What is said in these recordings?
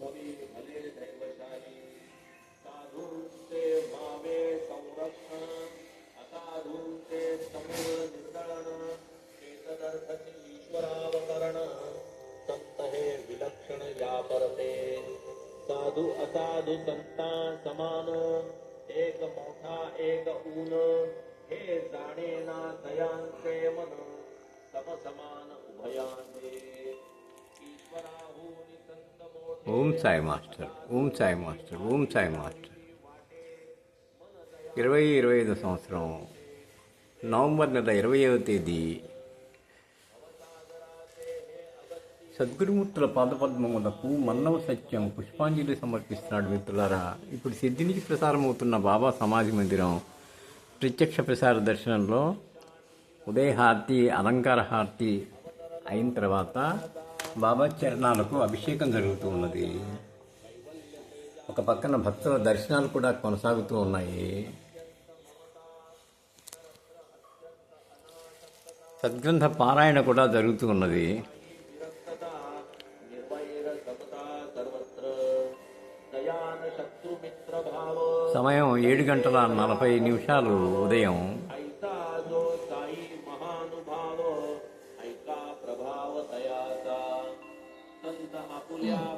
मुनि भले दैवशाली साधूंचे मावे संरक्षण असाधूंचे समूळ निंदळण चेतदर्थची ईश्वरावतरण संत हे विलक्षण या परते साधू असाधू संता समान एक मोठा एक ऊन हे जाणेना दयांचे मन समसमान उभयांचे ईश्वराहूनि संत मोठे Om Sai master, Om Sai master, Om Sai master. 2025 సంవత్సరం నవంబర్ నెల 20వ తేదీ సద్గురుమూర్తుల పాదపద్మములకు మన్నవ సత్యం పుష్పాంజలి సమర్పిస్తున్నాడు. మిత్రులారా, ఇప్పుడు సిద్ధి నుంచి ప్రసారమవుతున్న బాబా సమాధి మందిరం ప్రత్యక్ష ప్రసార దర్శనంలో ఉదయహారతి అలంకార హారతి అయిన తర్వాత బాబా చరణాలకు అభిషేకం జరుగుతూ ఉన్నది. ఒక పక్కన భక్తుల దర్శనాలు కూడా కొనసాగుతూ ఉన్నాయి. సద్గ్రంథ పారాయణ కూడా జరుగుతూ ఉన్నది. సమయం 7:40 ఉదయం.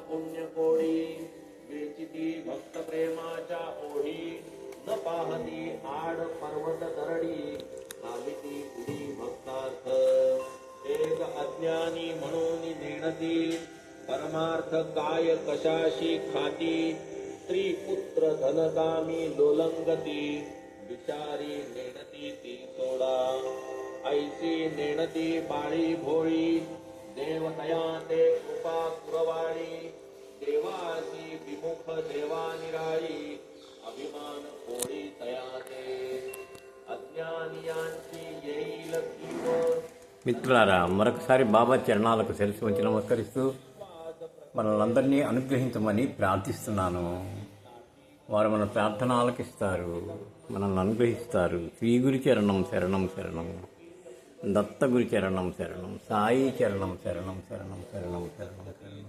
पुण्यकोडी वेचिती भक्त प्रेमाच्या ओढी न पाहती आड पर्वत दरडी नाविती उडी भक्तार्थ एक अज्ञानी म्हणून नेणती परमार्थ काय कशाशी खाती स्त्री पुत्र धनकामी लोलंगती विचारी नेणती ती सोडा ऐसी नेणती बाळी भोळी देवतया ते कृपा कुरवाळी देवासी विमुख देवा निराळी अभिमान कोळी तयाते अज्ञानियांची येईल कीव. మిత్రులారా, మరొకసారి బాబా చరణాలకు శిరస్సు వంచి నమస్కరిస్తూ మనల్ని అనుగ్రహించమని ప్రార్థిస్తున్నాను. వారు మన ప్రార్థన ఆలకిస్తారు, మనల్ని అనుగ్రహిస్తారు. శ్రీ గురు చరణం శరణం శరణం, దత్తగురు చరణం శరణం, సాయి చరణం శరణం శరణం శరణం శరణం శరణం.